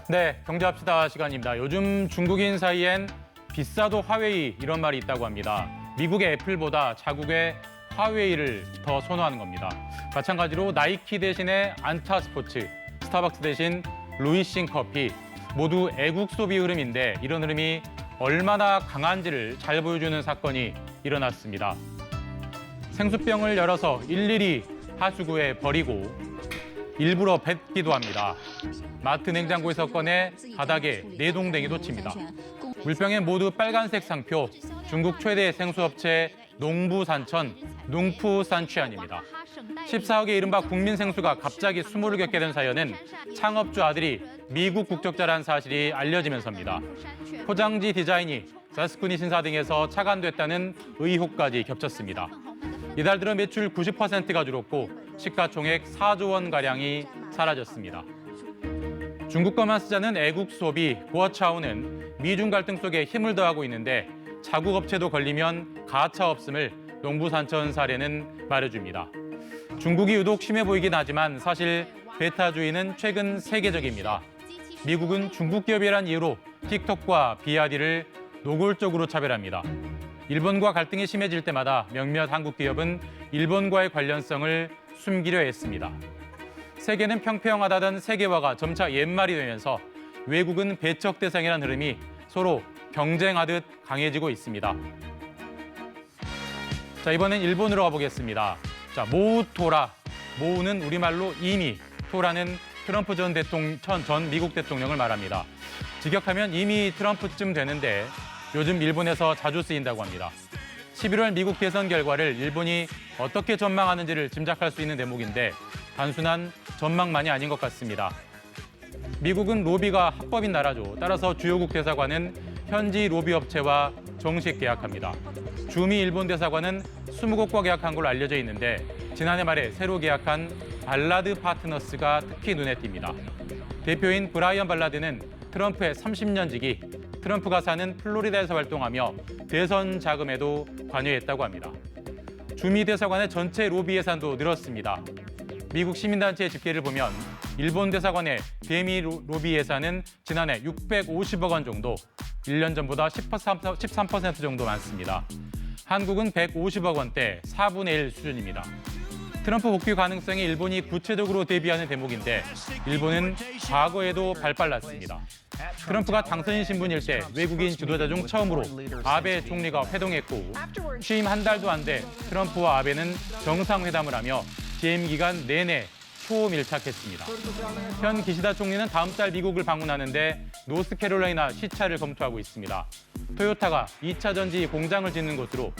네, 경제합시다 시간입니다. 요즘 중국인 사이엔 비싸도 화웨이 이런 말이 있다고 합니다. 미국의 애플보다 자국의 화웨이를 더 선호하는 겁니다. 마찬가지로 나이키 대신에 안타스포츠, 스타벅스 대신 루이싱 커피 모두 애국 소비 흐름인데 이런 흐름이 얼마나 강한지를 잘 보여주는 사건이 일어났습니다. 생수병을 열어서 일일이 하수구에 버리고 일부러 뱉기도 합니다. 마트 냉장고에서 꺼내 바닥에 내동댕이도 칩니다. 물병에 모두 빨간색 상표, 중국 최대 생수업체 농부산천, 농푸산취안입니다. 14억의 이른바 국민생수가 갑자기 수모를 겪게 된 사연은 창업주 아들이 미국 국적자라는 사실이 알려지면서입니다. 포장지 디자인이 자스쿠니 신사 등에서 착안됐다는 의혹까지 겹쳤습니다. 이달 들어 매출 90%가 줄었고 시가총액 4조 원가량이 사라졌습니다. 중국어만 쓰자는 애국 소비, 구어차오는 미중 갈등 속에 힘을 더하고 있는데 자국 업체도 걸리면 가차 없음을 농부산천 사례는 말해줍니다. 중국이 유독 심해 보이긴 하지만 사실 베타주의는 최근 세계적입니다. 미국은 중국 기업이란 이유로 틱톡과 비아디를 노골적으로 차별합니다. 일본과 갈등이 심해질 때마다 몇몇 한국 기업은 일본과의 관련성을 숨기려 했습니다. 세계는 평평하다던 세계화가 점차 옛말이 되면서 외국은 배척 대상이라는 흐름이 서로 경쟁하듯 강해지고 있습니다. 자, 이번엔 일본으로 가보겠습니다. 자, 모우토라. 모우는 우리말로 이미, 토라는 트럼프 전 미국 대통령을 말합니다. 직역하면 이미 트럼프쯤 되는데 요즘 일본에서 자주 쓰인다고 합니다. 11월 미국 대선 결과를 일본이 어떻게 전망하는지를 짐작할 수 있는 대목인데 단순한 전망만이 아닌 것 같습니다. 미국은 로비가 합법인 나라죠. 따라서 주요국 대사관은 현지 로비 업체와 정식 계약합니다. 주미 일본 대사관은 20곳과 계약한 걸로 알려져 있는데 지난해 말에 새로 계약한 발라드 파트너스가 특히 눈에 띕니다. 대표인 브라이언 발라드는 트럼프의 30년 지기, 트럼프가 사는 플로리다에서 활동하며 대선 자금에도 관여했다고 합니다. 주미 대사관의 전체 로비 예산도 늘었습니다. 미국 시민단체의 집계를 보면 일본 대사관의 대미 로비 예산은 지난해 650억 원 정도, 1년 전보다 13% 정도 많습니다. 한국은 150억 원대, 4분의 1 수준입니다. 트럼프 복귀 가능성에 일본이 구체적으로 대비하는 대목인데 일본은 과거에도 발빨랐습니다. 트럼프가 당선인 신분일 때 외국인 지도자 중 처음으로 아베 총리가 회동했고 취임 한 달도 안 돼 트럼프와 아베는 정상회담을 하며 재임 기간 내내 초밀착했습니다. 현 기시다 총리는 다음 달 미국을 방문하는데 노스캐롤라이나 시차를 검토하고 있습니다. 토요타가 2차 전지 공장을 짓는 곳으로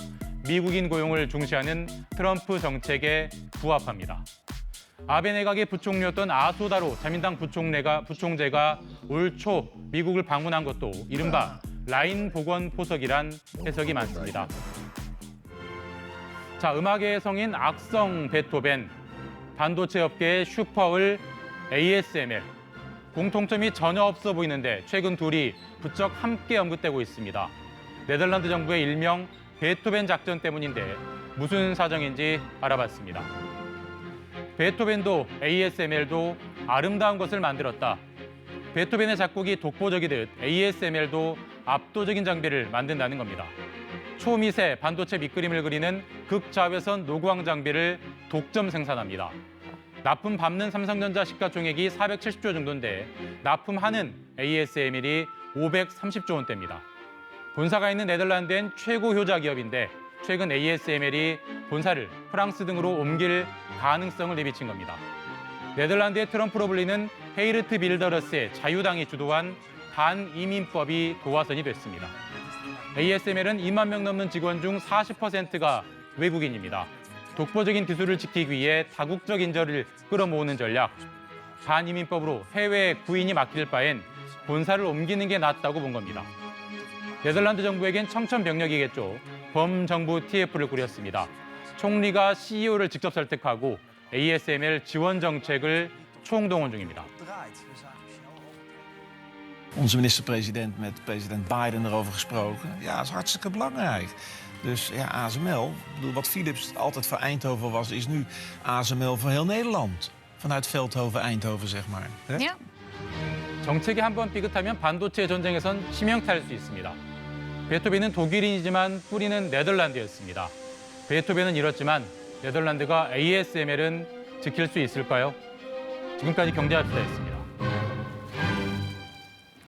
미국인 고용을 중시하는 트럼프 정책에 부합합니다. 아베 내각의 부총리였던 아소다로 자민당 부총재가 올 초 미국을 방문한 것도 이른바 라인 복원 포석이란 해석이 많습니다. 자, 음악의 성인 악성 베토벤, 반도체 업계의 슈퍼을 ASML. 공통점이 전혀 없어 보이는데 최근 둘이 부쩍 함께 언급되고 있습니다. 네덜란드 정부의 일명 베토벤 작전 때문인데 무슨 사정인지 알아봤습니다. 베토벤도 ASML도 아름다운 것을 만들었다. 베토벤의 작곡이 독보적이듯 ASML도 압도적인 장비를 만든다는 겁니다. 초미세 반도체 밑그림을 그리는 극자외선 노광 장비를 독점 생산합니다. 납품 밟는 삼성전자 시가총액이 470조 정도인데 납품하는 ASML이 530조 원대입니다. 본사가 있는 네덜란드엔 최고 효자 기업인데 최근 ASML이 본사를 프랑스 등으로 옮길 가능성을 내비친 겁니다. 네덜란드의 트럼프로 불리는 헤이르트 빌더러스의 자유당이 주도한 반이민법이 도화선이 됐습니다. ASML은 2만 명 넘는 직원 중 40%가 외국인입니다. 독보적인 기술을 지키기 위해 다국적 인재를 끌어모으는 전략, 반이민법으로 해외 구인이 막힐 바엔 본사를 옮기는 게 낫다고 본 겁니다. 네덜란드 정부에겐 청천벽력이겠죠. 범정부 TF를 꾸렸습니다. 총리가 CEO를 직접 설득하고 ASML 지원 정책을 총동원 중입니다. Onze minister-president met president Biden erover gesproken. Ja, dat is hartstikke belangrijk. Dus ja, ASML, ik bedoel, wat Philips altijd voor Eindhoven was, is nu ASML voor heel Nederland. Vanuit Veldhoven, Eindhoven, zeg maar. Hè? Ja. 정책이 한번 삐끗하면 반도체 전쟁에선 치명타일 수 있습니다. 베토벤은 독일인이지만 뿌리는 네덜란드였습니다. 베토벤은 잃었지만 네덜란드가 ASML은 지킬 수 있을까요? 지금까지 경제합시다였습니다.